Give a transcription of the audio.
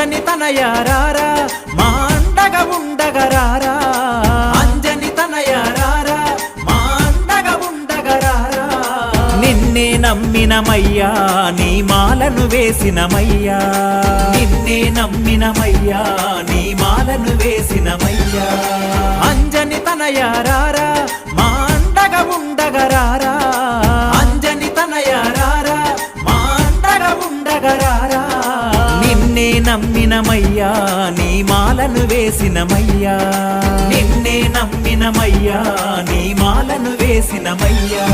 అంజని తనయారారా మా అండగా ఉండగరారా అంజని తనయారారా మా అండగా ఉండగరారా నిన్నే నమ్మినమయ్యా నీ మాలను వేసినమయ్యా నిన్నే నమ్మినమయ్యా నీ మాలను వేసినమయ్యా అంజని తనయారారా మా అండగా ఉండగరారా అంజని తనయారారా మా అండగా ఉండగరారా నిన్నే నమ్మినమయ్యా నీ మాలను వేసినమయ్యా నిన్నే నమ్మినమయ్యా నీ మాలను వేసినమయ్యా